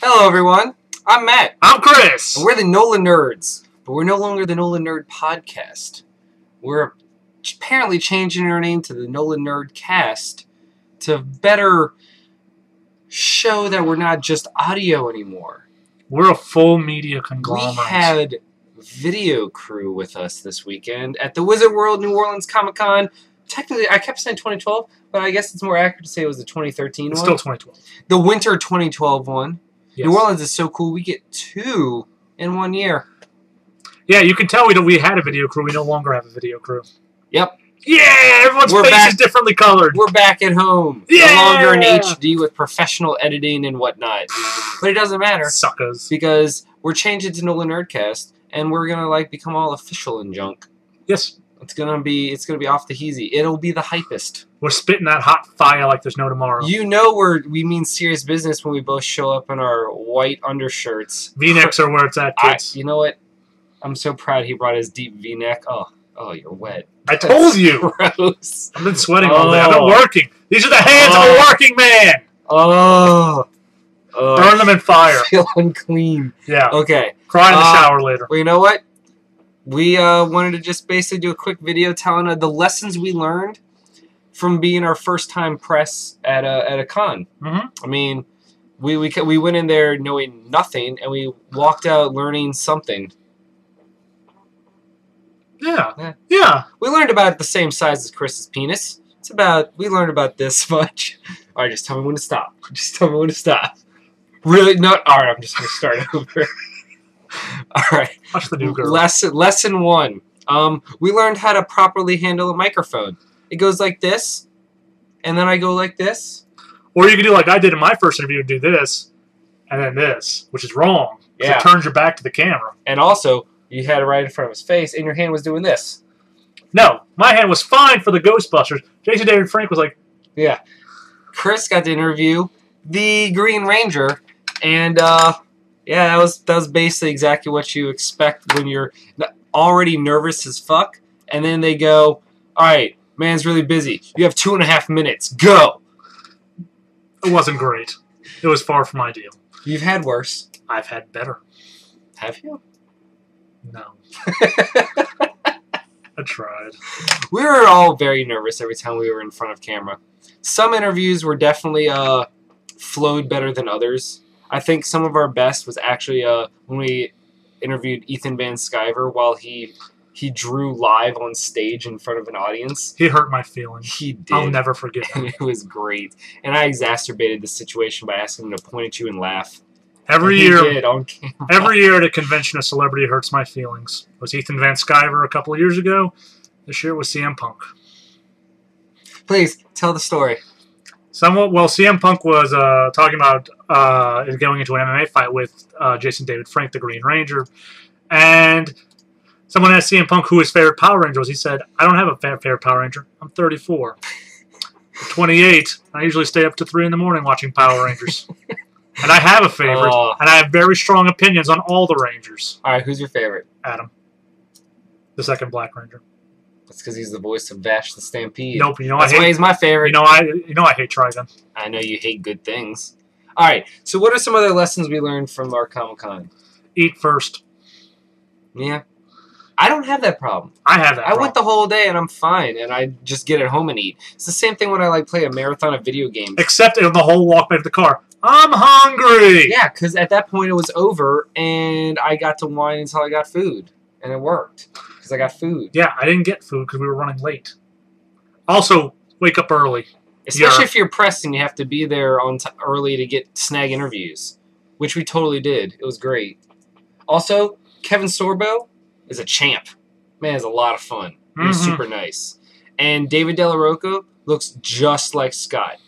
Hello, everyone. I'm Matt. I'm Chris. And we're the NOLA Nerds, but we're no longer the NOLA Nerd We're apparently changing our name to the NOLA Nerdcast to better show that we're not just audio anymore. We're a full media conglomerate. We had video crew with us this weekend at the Wizard World New Orleans Comic Con. Technically, I kept saying 2012, but I guess it's more accurate to say it was the 2013 It's one. still 2012. The Winter 2012 one. Yes. New Orleans is so cool. We get 2 in 1 year. Yeah, you can tell we had a video crew. We no longer have a video crew. Yep. Yeah, everyone's face is differently colored. We're back at home. Yeah! No longer in HD with professional editing and whatnot. But it doesn't matter. Suckers. Because we're changing to NOLA Nerdcast, and we're gonna become all official and junk. Yes. It's gonna be off the heezy. It'll be the hypest. We're spitting that hot fire like there's no tomorrow. You know we mean serious business when we both show up in our white undershirts. V-necks are where it's at, kids. You know what? I'm so proud he brought his deep V-neck. Oh, you're wet. I told you. Gross. I've been sweating all day. I've been working. These are the hands of a working man. Burn them in fire. I feel unclean. Yeah. Okay. Cry in the shower later. Well, you know what? We wanted to just basically do a quick video telling the lessons we learned from being our first time press at a con. Mm-hmm. I mean, we went in there knowing nothing, and we walked out learning something. Yeah. Yeah. We learned about the same size as Chris's penis. We learned about this much. All right, just tell me when to stop. Just tell me when to stop. Really? No. All right, I'm just going to start over. All right. Watch the new girl. Lesson 1. We learned how to properly handle a microphone. It goes like this, and then I go like this. Or you can do like I did in my first interview, do this, and then this, which is wrong. Yeah. It turns your back to the camera. And also, you had it right in front of his face, and your hand was doing this. No, my hand was fine for the Ghostbusters. Jason David Frank was like... Yeah. Chris got to interview the Green Ranger, and yeah, that was basically exactly what you expect when you're already nervous as fuck, and then they go, all right, man's really busy. You have 2.5 minutes. Go! It wasn't great. It was far from ideal. You've had worse. I've had better. Have you? No. I tried. We were all very nervous every time we were in front of camera. Some interviews were definitely flowed better than others. I think some of our best was actually when we interviewed Ethan Van Sciver while he drew live on stage in front of an audience. He hurt my feelings. He did. I'll never forget him. And it was great. And I exacerbated the situation by asking him to point at you and laugh. Every and year, he did on camera. Every year at a convention, a celebrity hurts my feelings. It was Ethan Van Sciver a couple of years ago. This year it was CM Punk. Please, tell the story. Well, CM Punk was talking about going into an MMA fight with Jason David Frank, the Green Ranger. And someone asked CM Punk who his favorite Power Ranger was. He said, I don't have a favorite Power Ranger. I'm 34. At 28, I usually stay up to 3 in the morning watching Power Rangers. And I have a favorite, and I have very strong opinions on all the Rangers. All right, who's your favorite? Adam. The second Black Ranger. That's because he's the voice of Vash the Stampede. Nope, That's why he's my favorite. You know I hate Trigon. I know you hate good things. All right, so what are some other lessons we learned from our Comic-Con? Eat first. Yeah. I don't have that problem. I have that problem. I went the whole day and I'm fine, and I just get at home and eat. It's the same thing when I play a marathon of video games. Except in the whole walk back to the car. I'm hungry! Yeah, because at that point it was over, and I got to whine until I got food. And it worked, because I got food. Yeah, I didn't get food because we were running late. Also, wake up early. Especially if you're pressed and you have to be there early to snag interviews, which we totally did. It was great. Also, Kevin Sorbo is a champ. Man, it's a lot of fun. He was super nice. And David Della Rocca looks just like Scott,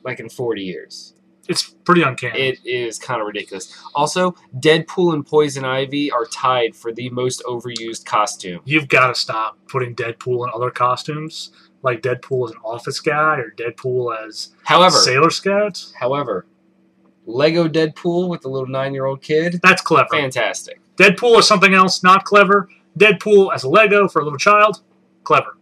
like in 40 years. It's pretty uncanny. It is kind of ridiculous. Also, Deadpool and Poison Ivy are tied for the most overused costume. You've got to stop putting Deadpool in other costumes, like Deadpool as an office guy or Deadpool as Sailor Scout. However, Lego Deadpool with the little 9-year-old kid. That's clever. Fantastic. Deadpool is something else, not clever. Deadpool as a Lego for a little child, clever.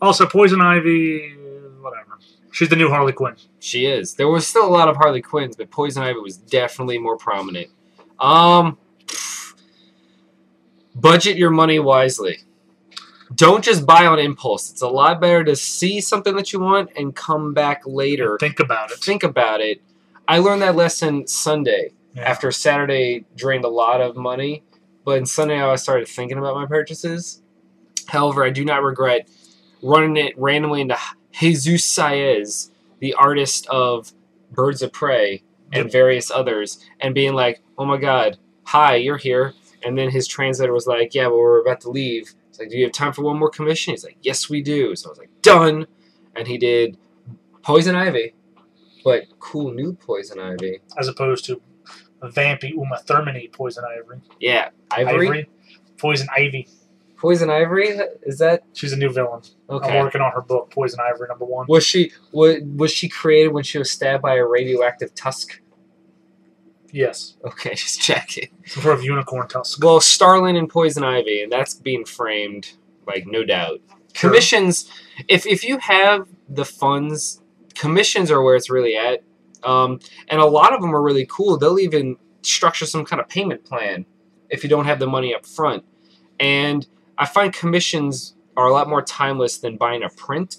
Also, Poison Ivy, whatever. She's the new Harley Quinn. She is. There was still a lot of Harley Quinns, but Poison Ivy was definitely more prominent. Budget your money wisely. Don't just buy on impulse. It's a lot better to see something that you want and come back later. And think about it. Think about it. I learned that lesson Sunday. Yeah. After Saturday drained a lot of money. But in Sunday I started thinking about my purchases. However, I do not regret running it randomly into Jesus Saez, the artist of Birds of Prey and various others, and being like, oh my god, hi, you're here. And then his translator was like, yeah, but we're about to leave. It's like, do you have time for one more commission? He's like, yes, we do. So I was like, done. And he did Poison Ivy, but cool new Poison Ivy. As opposed to a vampy Uma Thurman-y Poison Ivory. Yeah, Ivory? Poison Ivy. Poison Ivory? Is that? She's a new villain. Okay. I'm working on her book, Poison Ivory #1. Was she created when she was stabbed by a radioactive tusk? Yes. Okay, just checking. Some sort of unicorn tusk. Well, Starlin and Poison Ivy, and that's being framed, like, no doubt. Sure. Commissions, if you have the funds, commissions are where it's really at. And a lot of them are really cool. They'll even structure some kind of payment plan if you don't have the money up front. And I find commissions are a lot more timeless than buying a print,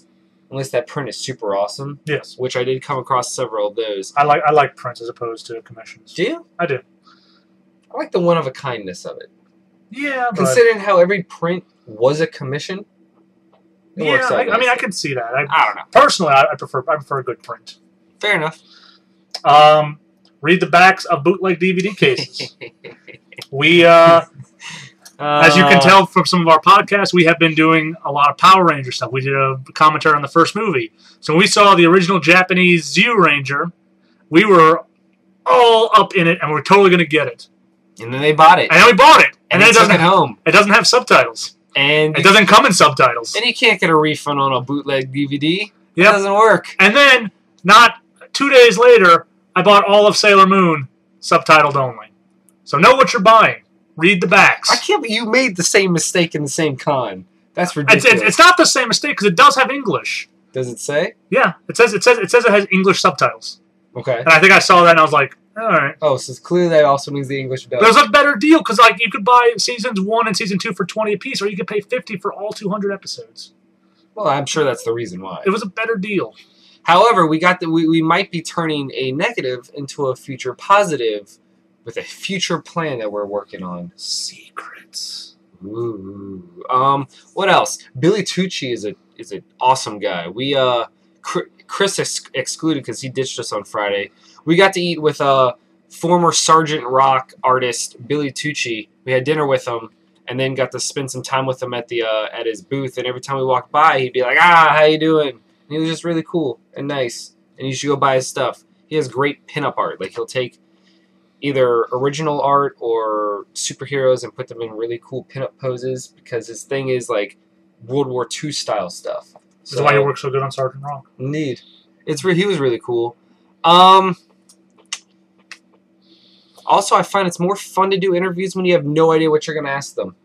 unless that print is super awesome. Yes. Which I did come across several of those. I like prints as opposed to commissions. Do you? I do. I like the one-of-a-kindness of it. Yeah, but... Considering how every print was a commission, it works out I mean, I nicely. can see that. I don't know. Personally, I prefer a good print. Fair enough. Read the backs of bootleg DVD cases. We, as you can tell from some of our podcasts, we have been doing a lot of Power Ranger stuff. We did a commentary on the first movie. So when we saw the original Japanese Zyu Ranger, we were all up in it, and we're totally going to get it. And then they bought it. And then we bought it. And then it took it home. It doesn't have subtitles. And it doesn't come in subtitles. And you can't get a refund on a bootleg DVD. It Yep. doesn't work. And then, not 2 days later, I bought all of Sailor Moon, subtitled only. So know what you're buying. Read the backs. I can't believe you made the same mistake in the same con. That's ridiculous. It's not the same mistake because it does have English. Does it say? Yeah, it says it has English subtitles. Okay. And I think I saw that and I was like, all right. Oh, so clearly that also means the English dub. But it was a better deal because like you could buy seasons 1 and season 2 for $20 a piece, or you could pay $50 for all 200 episodes. Well, I'm sure that's the reason why. It was a better deal. However, we might be turning a negative into a future positive with a future plan that we're working on. Secrets. Ooh. What else? Billy Tucci is an awesome guy. We Chris excluded because he ditched us on Friday. We got to eat with former Sergeant Rock artist Billy Tucci. We had dinner with him, and then got to spend some time with him at the at his booth. And every time we walked by, he'd be like, how you doing? And he was just really cool and nice. And you should go buy his stuff. He has great pinup art. Like, he'll take either original art or superheroes and put them in really cool pinup poses, because his thing is like World War II style stuff. That's why you work so good on Sergeant Rock. Indeed. He was really cool. Also, I find it's more fun to do interviews when you have no idea what you're going to ask them.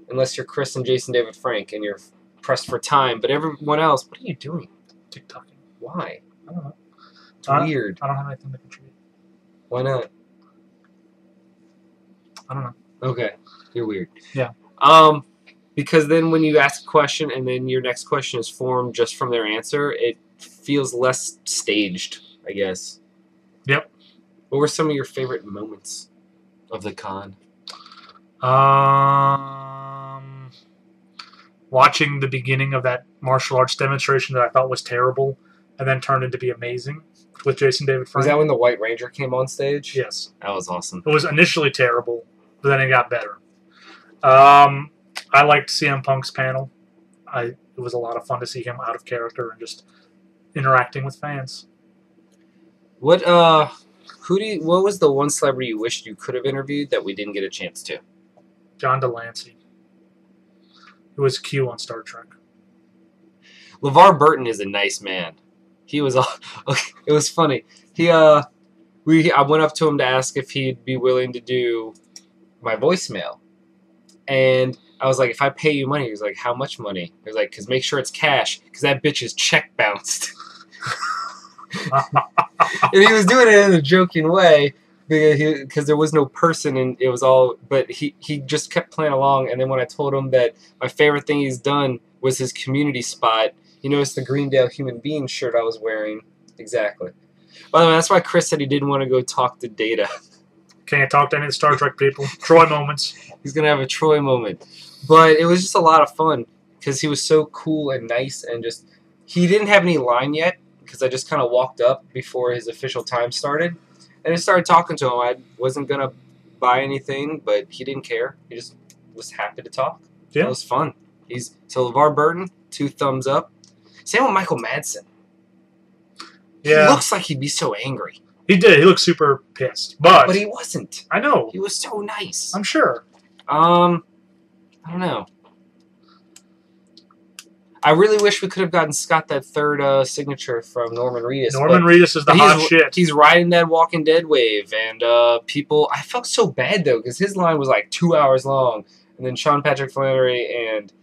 Unless you're Chris and Jason David Frank and you're pressed for time. But everyone else, what are you doing? TikToking. Why? I don't know. It's weird. I don't have anything to contribute. Why not? I don't know. Okay. You're weird. Yeah. Because then when you ask a question and then your next question is formed just from their answer, it feels less staged, I guess. Yep. What were some of your favorite moments of the con? Watching the beginning of that martial arts demonstration that I thought was terrible and then turned into be amazing with Jason David Frank. Was that when the White Ranger came on stage? Yes. That was awesome. It was initially terrible, but then it got better. I liked CM Punk's panel. It was a lot of fun to see him out of character and just interacting with fans. What was the one celebrity you wished you could have interviewed that we didn't get a chance to? John Delancey. It was Q on Star Trek. LeVar Burton is a nice man. He was it was funny. I went up to him to ask if he'd be willing to do my voicemail. And I was like, if I pay you money, he was like, how much money? He was like, because make sure it's cash, because that bitch's check bounced. And he was doing it in a joking way, because there was no person, and it was all, but he just kept playing along. And then when I told him that my favorite thing he's done was his community spot, he noticed the Greendale Human Being shirt I was wearing. Exactly. By the way, that's why Chris said he didn't want to go talk to Data. Can't talk to any of the Star Trek people. Troy moments. He's going to have a Troy moment. But it was just a lot of fun because he was so cool and nice, and just, he didn't have any line yet because I just kind of walked up before his official time started. And I started talking to him. I wasn't going to buy anything, but he didn't care. He just was happy to talk. Yeah. It was fun. So LeVar Burton, 2 thumbs up. Same with Michael Madsen. Yeah. He looks like he'd be so angry. He did. He looked super pissed. But he wasn't. I know. He was so nice. I'm sure. I don't know. I really wish we could have gotten Scott that 3rd signature from Norman Reedus. Norman Reedus is the hot shit. He's riding that Walking Dead wave, and people. I felt so bad though because his line was like 2 hours long, and then Sean Patrick Flannery and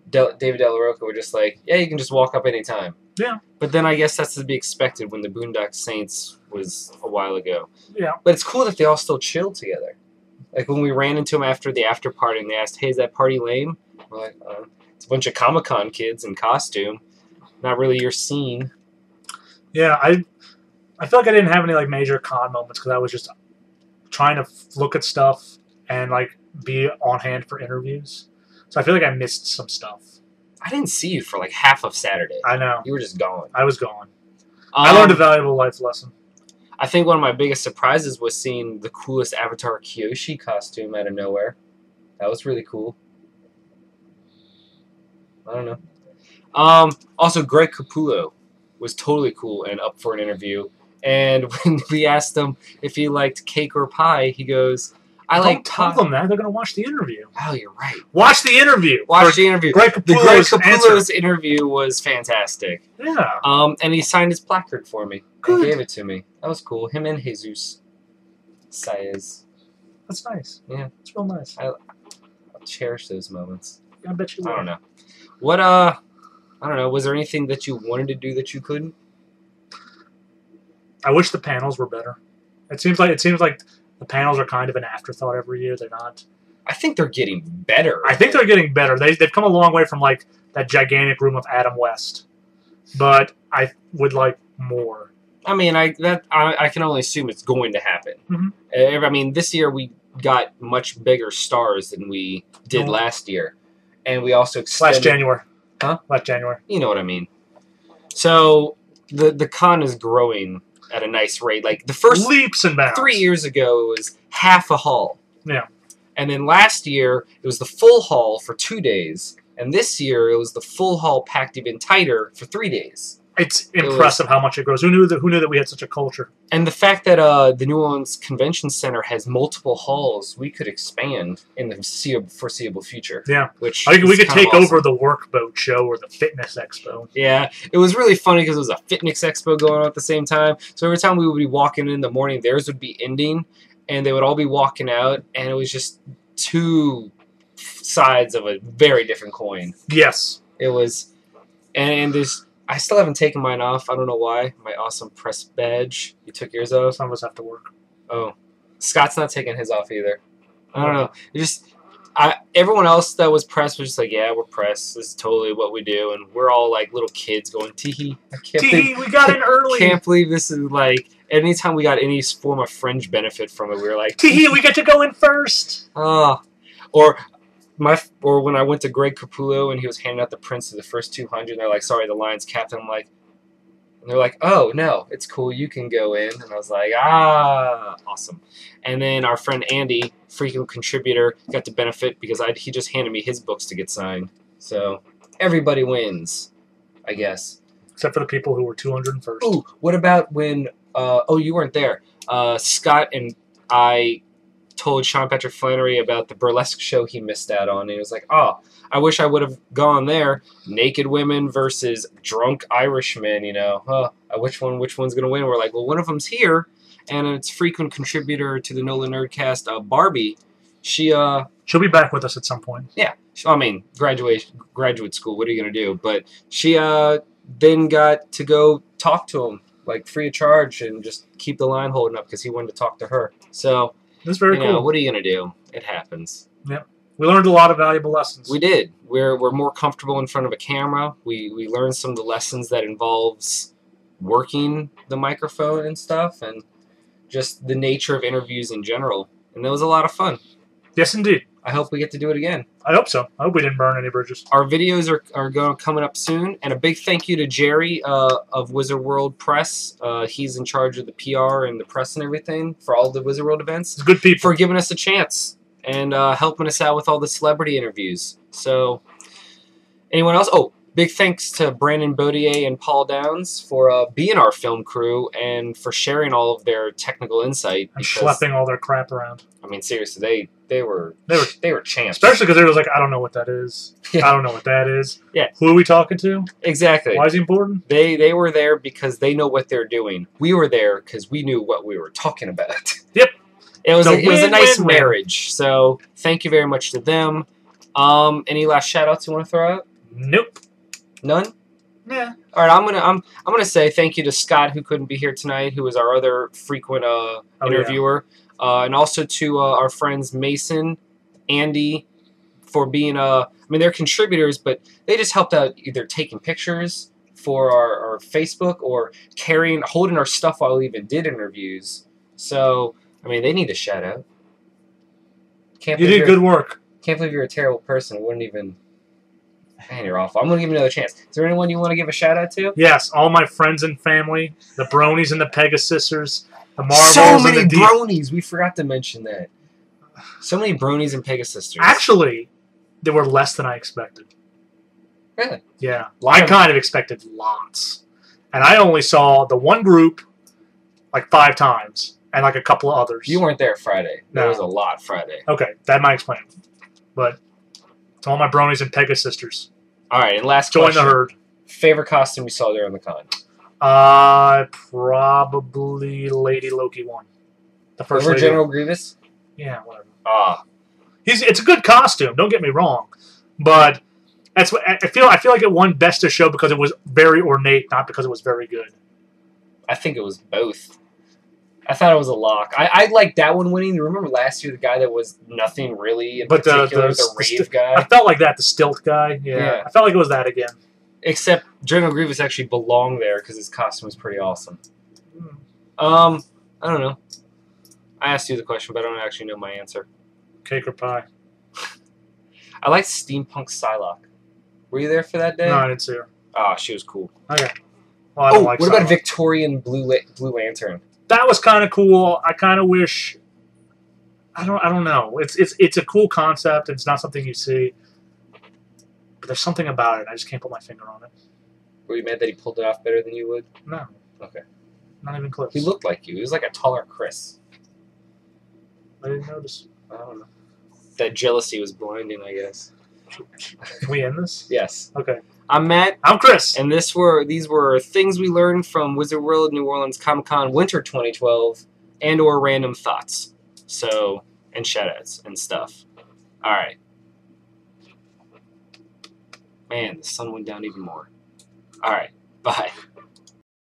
David Del Rocca were just like, "Yeah, you can just walk up anytime." Yeah. But then I guess that's to be expected when the Boondock Saints was a while ago. Yeah. But it's cool that they all still chill together. Like when we ran into them after the after party and they asked, "Hey, is that party lame?" We're like, it's a bunch of Comic Con kids in costume. Not really your scene. Yeah, I feel like I didn't have any like major con moments because I was just trying to look at stuff and like be on hand for interviews. So I feel like I missed some stuff. I didn't see you for like half of Saturday. I know. You were just gone. I was gone. I learned a valuable life lesson. I think one of my biggest surprises was seeing the coolest Avatar Kyoshi costume out of nowhere. That was really cool. I don't know. Also, Greg Capullo was totally cool and up for an interview. And when we asked him if he liked cake or pie, he goes, I like pie. Don't tell them that. They're going to watch the interview. Oh, you're right. Watch the interview. Watch the interview. Greg Capullo's interview was fantastic. Yeah. And he signed his placard for me. Good. He gave it to me. That was cool. Him and Jesus Saez. That's nice. Yeah. It's real nice. I'll cherish those moments. I bet you will. I don't know. What, I don't know. Was there anything that you wanted to do that you couldn't? I wish the panels were better. It seems like the panels are kind of an afterthought every year. They're not. I think they're getting better. I think they're getting better. They've come a long way from like that gigantic room of Adam West, but I would like more. I mean, I can only assume it's going to happen. Mm-hmm. I mean, this year we got much bigger stars than we did last year, and we also extended, last January. Huh? Last January. You know what I mean. So the con is growing at a nice rate. Like the first leaps and bounds. 3 years ago, it was half a hall. Yeah. And then last year, it was the full hall for 2 days. And this year, it was the full hall packed even tighter for 3 days. It's impressive how much it grows. Who knew that we had such a culture? And the fact that the New Orleans Convention Center has multiple halls, we could expand in the foreseeable future. Yeah. Which I think we could take awesome. over the Workboat Show or the Fitness Expo. Yeah. It was really funny because it was a Fitness Expo going on at the same time. So every time we would be walking in the morning, theirs would be ending, and they would all be walking out, and it was just two sides of a very different coin. Yes. It was, and there's, I still haven't taken mine off. I don't know why. My awesome press badge. You took yours off? Some of us have to work. Oh. Scott's not taking his off either. I don't know. It just, everyone else that was pressed was just like, yeah, we're pressed. This is totally what we do. And we're all like little kids going, tee-hee. Tee-hee, we got in early. Can't believe this is like, anytime we got any form of fringe benefit from it, we were like, tee-hee, we get to go in first. Or when I went to Greg Capullo and he was handing out the prints of the first 200, and they're like, sorry, the line's captain. I'm like, and they're like, oh, no, it's cool, you can go in. And I was like, awesome. And then our friend Andy, frequent contributor, got to benefit because he just handed me his books to get signed. So everybody wins, I guess. Except for the people who were 201st. Ooh, what about when, you weren't there. Scott and I told Sean Patrick Flannery about the burlesque show he missed out on, and he was like, oh, I wish I would have gone there. Naked women versus drunk Irishmen, you know. Which one's going to win? We're like, well, one of them's here, and it's frequent contributor to the NOLA Nerdcast, Barbie. She'll be back with us at some point. Yeah. I mean, graduate school. What are you gonna do? But she then got to go talk to him like free of charge and just keep the line holding up because he wanted to talk to her. So that's very cool. What are you gonna do? It happens. Yep. We learned a lot of valuable lessons. We did. We're more comfortable in front of a camera. We learned some of the lessons that involves working the microphone and stuff, and just the nature of interviews in general. And it was a lot of fun. Yes, indeed. I hope we get to do it again. I hope so. I hope we didn't burn any bridges. Our videos are coming up soon, and a big thank you to Jerry of Wizard World Press. He's in charge of the PR and the press and everything for all the Wizard World events. It's good people. For giving us a chance and helping us out with all the celebrity interviews. So, anyone else? Oh, big thanks to Brandon Baudier and Paul Downs for being our film crew and for sharing all of their technical insight. And schlepping all their crap around. I mean, seriously, they were champs. Especially because they was like, I don't know what that is. Yeah. I don't know what that is. Yeah. Who are we talking to? Exactly. Why is he important? They were there because they know what they're doing. We were there because we knew what we were talking about. Yep. It was a nice marriage. So thank you very much to them. Any last shout outs you want to throw out? Nope. None? Yeah. All right, I'm gonna say thank you to Scott, who couldn't be here tonight, who was our other frequent interviewer, and also to our friends Mason, Andy, for being I mean, they're contributors, but they just helped out either taking pictures for our Facebook or holding our stuff while we even did interviews. So I mean, they need a shout out. You did good work. Can't believe you're a terrible person. Wouldn't even. Man, you're awful. I'm going to give you another chance. Is there anyone you want to give a shout-out to? Yes, all my friends and family, the Bronies and the Pegasisters, the Marvels so many and the Bronies! We forgot to mention that. So many Bronies and Pegasisters. Actually, there were less than I expected. Really? Yeah. I kind of expected lots. And I only saw the one group like 5 times and like a couple of others. You weren't there Friday. No. There was a lot Friday. Okay, that might explain it. But to all my Bronies and Pegasisters. All right, and last Join question. the herd. Favorite costume you saw during the con? Probably Lady Loki one. The first Over lady. General Grievous? Yeah, whatever. It's a good costume. Don't get me wrong, but that's what I feel. I feel like it won Best of Show because it was very ornate, not because it was very good. I think it was both. I thought it was a lock. I liked that one winning. Remember last year, the guy that was nothing really in particular, the rave guy? I felt like that, the stilt guy. Yeah. I felt like it was that again. Except General Grievous actually belonged there because his costume was pretty awesome. I don't know. I asked you the question, but I don't actually know my answer. Cake or pie? I liked Steampunk Psylocke. Were you there for that day? No, I didn't see her. Oh, she was cool. Okay. Well, I don't like what Psylocke. about Victorian Blue Lantern? That was kind of cool. I kind of wish. I don't know. It's a cool concept. It's not something you see, but there's something about it. I just can't put my finger on it. Were you mad that he pulled it off better than you would? No. Okay. Not even close. He looked like you. He was like a taller Chris. I didn't notice. I don't know. That jealousy was blinding, I guess. Can we end this? Yes. Okay. I'm Matt. I'm Chris. And these were things we learned from Wizard World New Orleans Comic Con Winter 2012 and or random thoughts. So, and shoutouts and stuff. Alright. Man, the sun went down even more. Alright. Bye.